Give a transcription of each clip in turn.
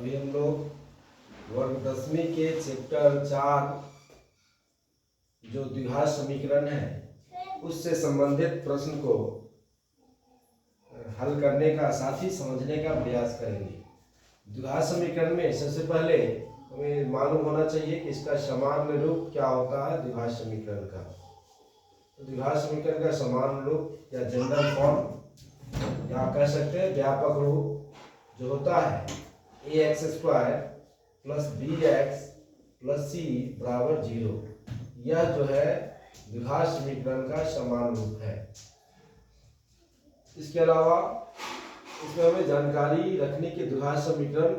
अभी हम लोग वर्ग 10वीं के चैप्टर 4 जो द्विघात समीकरण है उससे संबंधित प्रश्न को हल करने का साथ ही समझने का प्रयास करेंगे। द्विघात समीकरण में सबसे पहले हमें मालूम होना चाहिए कि इसका सामान्य रूप क्या होता है। द्विघात समीकरण का द्विघात समीकरण का सामान्य रूप या जनरल फॉर्म या कह सकते हैं व्यापक रूप जो होता है ax² + bx + c = 0। यह जो है द्विघात समीकरण का सामान्य रूप है। इसके अलावा इसमें हमें जानकारी रखने के द्विघात समीकरण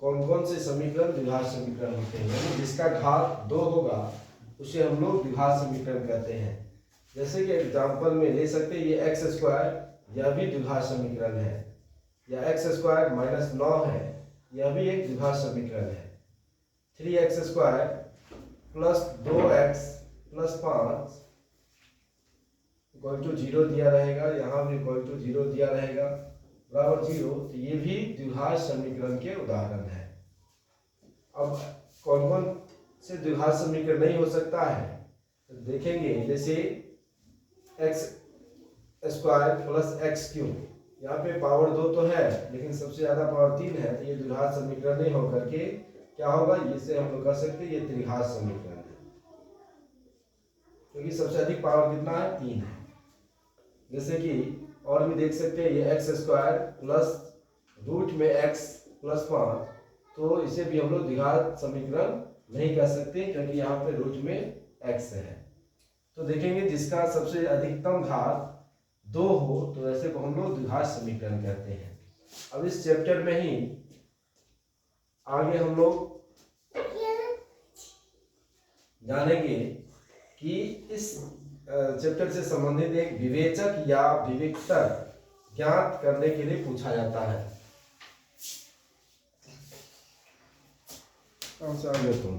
कौन कौन से समीकरण द्विघात समीकरण होते हैं, यानी जिसका घात 2 होगा उसे हम लोग द्विघात समीकरण कहते हैं। जैसे कि एग्जाम्पल में ले सकते हैं ये x², यह भी द्विघात समीकरण है, या x² - 9 है, यह भी एक द्विघात समीकरण है। 3x² + 2x + 5 = 0 दिया रहेगा, यहाँ भी =0 दिया रहेगा, बराबर 0। तो ये भी द्विघात समीकरण के उदाहरण है। अब कौन कौन से द्विघात समीकरण नहीं हो सकता है तो देखेंगे। जैसे x² + x³ यहाँ पे पावर 2 तो है लेकिन सबसे ज्यादा पावर 3 है, तो ये द्विघात समीकरण नहीं होकर के क्या होगा, इसे हम लोग कह सकते हैं ये त्रिघात समीकरण है, क्योंकि सबसे अधिक पावर कितना है, 3 है। जैसे कि और भी देख सकते हैं ये x² + √x + 5, तो इसे भी हम लोग द्विघात समीकरण नहीं कह सकते क्योंकि यहाँ पे रूट में x है। तो देखेंगे जिसका सबसे अधिकतम घात 2 हो तो ऐसे को हम लोग द्विघात समीकरण कहते हैं। अब इस चैप्टर में ही आगे हम लोग जानेंगे कि इस चैप्टर से संबंधित एक विवेचक या विविक्तर ज्ञात करने के लिए पूछा जाता है। कौन सा आगे तुम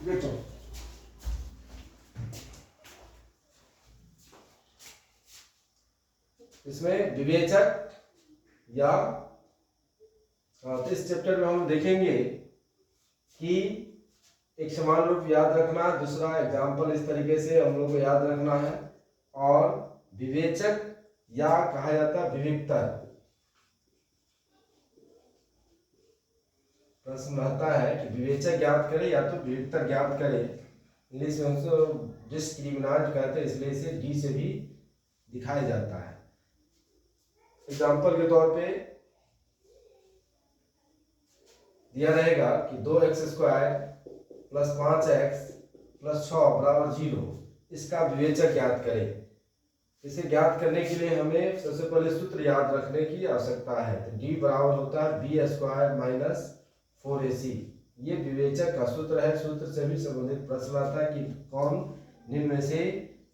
देखो, इसमें विवेचक या तो इस चैप्टर में हम देखेंगे कि एक समान रूप याद रखना, दूसरा एग्जाम्पल इस तरीके से हम लोग को याद रखना है, और विवेचक या कहा जाता है विविक्तर। प्रश्न रहता है कि विवेचक ज्ञात करे या तो विविक्तर ज्ञात करे। इंग्लिश में उसको डिस्क्रिमिनेंट कहते हैं, इसलिए इसे डी से भी दिखाया जाता है। एग्जाम्पल के तौर पे दिया रहेगा कि 2x² + 5x + 6 = 0, इसका विवेचक ज्ञात करें। इसे ज्ञात करने के लिए हमें सबसे पहले सूत्र याद रखने की आवश्यकता है। तो d बराबर होता है b² - 4ac, ये विवेचक का सूत्र है। सूत्र से भी संबंधित प्रश्न आता है कि कौन निम्न में से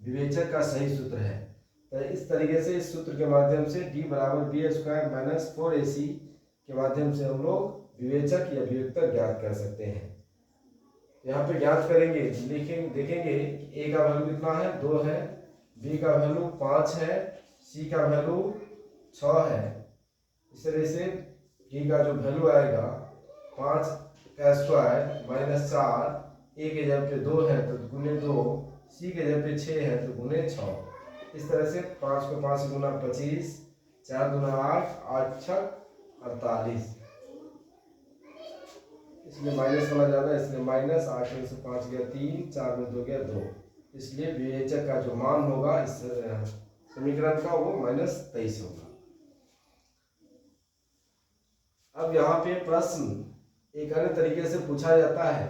विवेचक का सही सूत्र है। तो इस तरीके से इस सूत्र के माध्यम से d बराबर b² - 4ac के माध्यम से हम लोग विवेचक या विविक्तर ज्ञात कर सकते हैं। यहाँ पे ज्ञात करेंगे, देखेंगे कि a का वैल्यू कितना है, 2 है, b का वैल्यू 5 है, c का वैल्यू 6 है। इस तरह से d का जो वैल्यू आएगा 5² - 4, a के जगह पे 2 है तो गुने 2, c के जगह पे 6 है तो गुने 6। इस तरह से 5 को 5 गुना 25, 4 गुना 8, 8 छक 48, इसलिए माइनस वाला ज्यादा, इसलिए माइनस। 8 में से 5 गया 3, 4 में 2 गया 2, इसलिए विवेचक का जो मान होगा इस समीकरण का वो -23 होगा। अब यहाँ पे प्रश्न एक अन्य तरीके से पूछा जाता है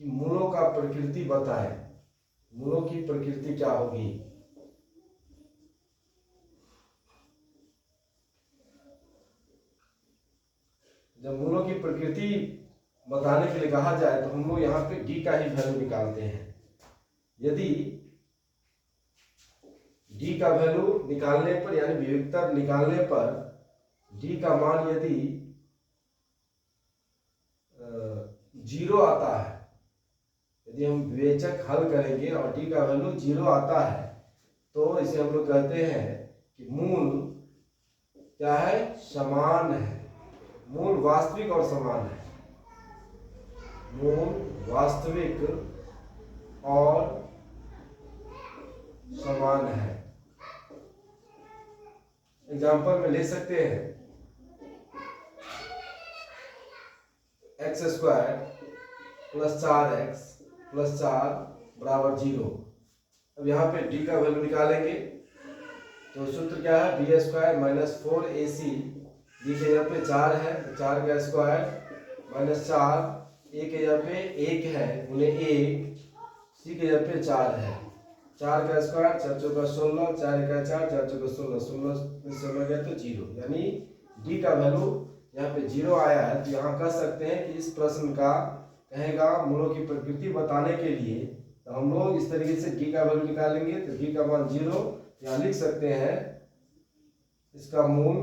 कि मूलों का प्रकृति बताएं। मूलों की प्रकृति क्या होगी। जब मूलों की प्रकृति बताने के लिए कहा जाए तो हम लोग यहाँ पे d का ही वैल्यू निकालते हैं। यदि d का वैल्यू निकालने पर यानी विविक्तर निकालने पर d का मान यदि 0 आता है, यदि हम विवेचक हल करेंगे और d का वैल्यू 0 आता है तो इसे हम लोग कहते हैं कि मूल क्या है, समान है। मूल वास्तविक और समान है, मूल वास्तविक और समान है। एग्जाम्पल में ले सकते हैं x square plus 4x plus 4 बराबर 0। अब यहाँ पे d का वैल्यू निकालेंगे तो सूत्र क्या है, B square minus 4ac। D के यहाँ पे 4 है तो 4 का स्क्वायर माइनस 4, ए के यहाँ पे 1 है गुने 1, सी के यहाँ पे 4 है। 4 का स्क्वायर 4 चौका 16, 4 का 4, 4 चौका 16, 16 गया तो 0, यानी डी का वैल्यू यहाँ पे 0 आया है। तो यहाँ कह सकते हैं कि इस प्रश्न का कहेगा मूलों की प्रकृति बताने के लिए, तो हम लोग इस तरीके से डी का वैल्यू निकालेंगे। तो डी का मान 0, यहाँ लिख सकते हैं इसका मूल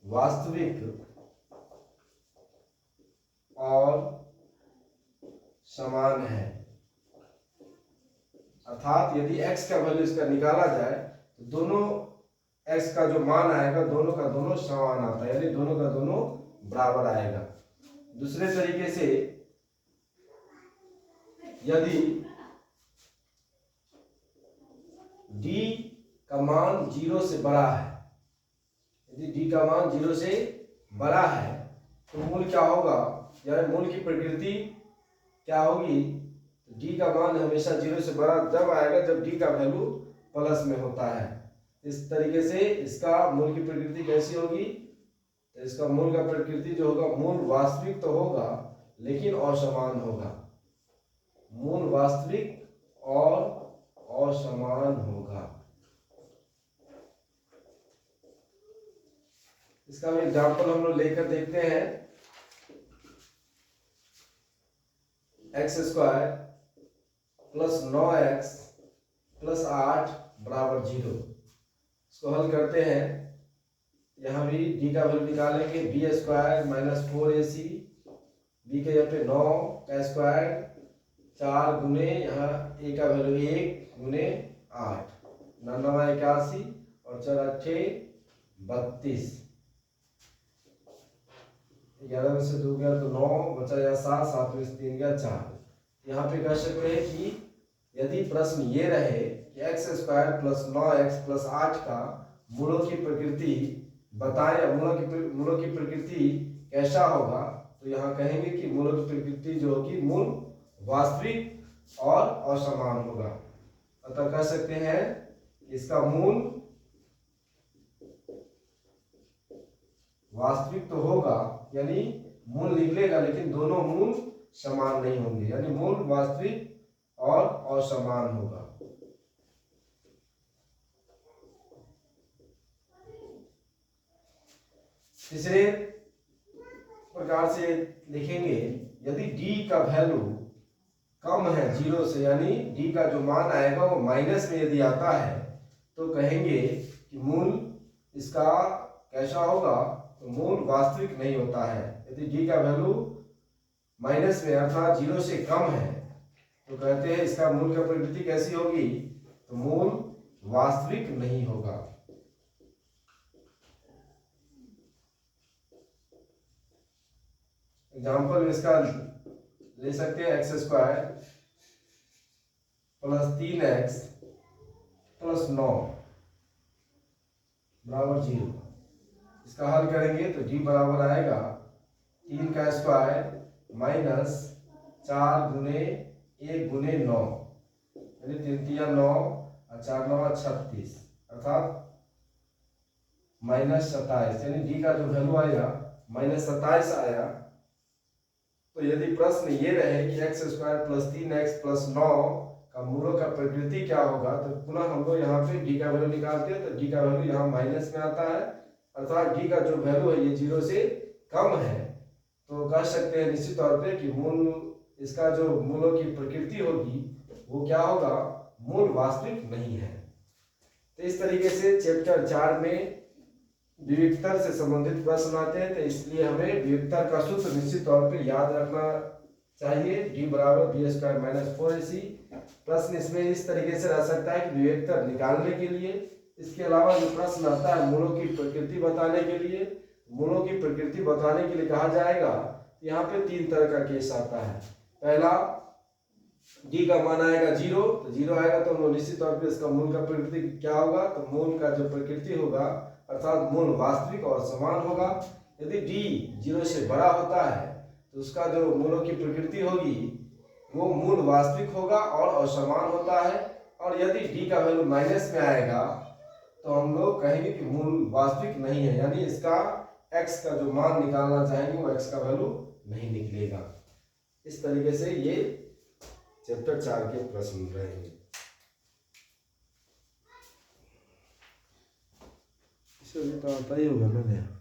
वास्तविक और समान है। अर्थात यदि x का वैल्यू इसका निकाला जाए तो दोनों x का जो मान आएगा दोनों का दोनों समान आता है, यानी दोनों का दोनों बराबर आएगा। दूसरे तरीके से यदि d का मान 0 से बड़ा है, यदि d का मान 0 से बड़ा है तो मूल क्या होगा, यानी मूल की प्रकृति क्या होगी, d का मान हमेशा 0 से बड़ा जब आएगा जब d का वैल्यू प्लस में होता है। इस तरीके से इसका मूल की प्रकृति कैसी होगी, तो इसका मूल का प्रकृति जो होगा, मूल वास्तविक तो होगा लेकिन असमान होगा, मूल वास्तविक और असमान होगा। इसका भी एग्जाम्पल हम लोग लेकर देखते हैं। X square plus 9x plus 8 बराबर 0। इसको हल करते हैं, यहाँ भी d का वैल्यू निकालेंगे, B square minus 4ac, B के यहाँ पे 9 का स्क्वायर 4 गुने यहाँ a का वैल्यू 1 गुने 8, 9 9 81 और 4 8 32, 11 में से 2 गया तो 9 बचा या 7, 7 में से 3 गया 4। यहाँ पे कह सकते हैं कि यदि प्रश्न ये रहे कि x square plus 9x plus 8 का मूलों की प्रकृति बताएं, या मूलों की प्रकृति कैसा होगा, तो यहाँ कहेंगे कि मूलों की प्रकृति जो होगी मूल वास्तविक और असमान होगा। अतः कह सकते हैं इसका मूल वास्तविक तो होगा, यानी मूल निकलेगा लेकिन दोनों मूल समान नहीं होंगे, यानी मूल वास्तविक और असमान होगा। तीसरे प्रकार से लिखेंगे, यदि d का वैल्यू कम है 0 से, यानी d का जो मान आएगा वो माइनस में यदि आता है, तो कहेंगे कि मूल इसका कैसा होगा, तो मूल वास्तविक नहीं होता है। यदि d का वैल्यू माइनस में अर्थात 0 से कम है तो कहते हैं इसका मूल का प्रकृति कैसी होगी, तो मूल वास्तविक नहीं होगा। एग्जाम्पल इसका ले सकते हैं, x square plus 3x plus 9 बराबर 0। इसका हल करेंगे तो d बराबर आएगा 3 का स्क्वायर माइनस 4 गुने 1 गुने 9, यानी 3 3 9 और 4 9 36, अर्थात माइनस 27, यानी d का जो वैल्यू आया माइनस 27 आया। तो यदि प्रश्न ये रहे कि x square plus 3x plus 9 का मूलों का प्रकृति क्या होगा, तो पुनः हम लोग यहाँ पे d का वैल्यू निकालते हैं, तो d का वैल्यू यहाँ माइनस में आता है, अर्थात d का जो वैल्यू है ये 0 से कम है। तो कह सकते हैं निश्चित तौर पे कि मूल इसका जो मूलों की प्रकृति होगी वो क्या होगा, मूल वास्तविक नहीं है। तो इस तरीके से चैप्टर 4 में विविक्तर से संबंधित प्रश्न आते हैं, तो इसलिए हमें विविक्तर का सूत्र निश्चित तौर पे याद रखना चाहिए, d बराबर बी स्क्वायर माइनस 4ac। प्रश्न इसमें इस तरीके से रह सकता है कि विविक्तर निकालने के लिए इसके अलावा जो प्रश्न आता है मूलों की प्रकृति बताने के लिए, मूलों की प्रकृति बताने के लिए कहा जाएगा, यहाँ पे 3 तरह का केस आता है। पहला, डी का मान आएगा 0, तो 0 आएगा तो हम लोग निश्चित तौर पे इसका मूल का प्रकृति क्या होगा, तो मूल का जो प्रकृति होगा अर्थात मूल वास्तविक और समान होगा। यदि डी 0 से बड़ा होता है तो उसका जो मूलों की प्रकृति होगी वो मूल वास्तविक होगा और असमान होता है। और यदि डी का वैल्यू माइनस में आएगा तो हम लोग कहेंगे कि मूल वास्तविक नहीं है, यानी इसका x का जो मान निकालना चाहेंगे वो x का वैल्यू नहीं निकलेगा। इस तरीके से ये चैप्टर 4 के प्रश्न रहेंगे। इसमें तो आता ही होगा ना।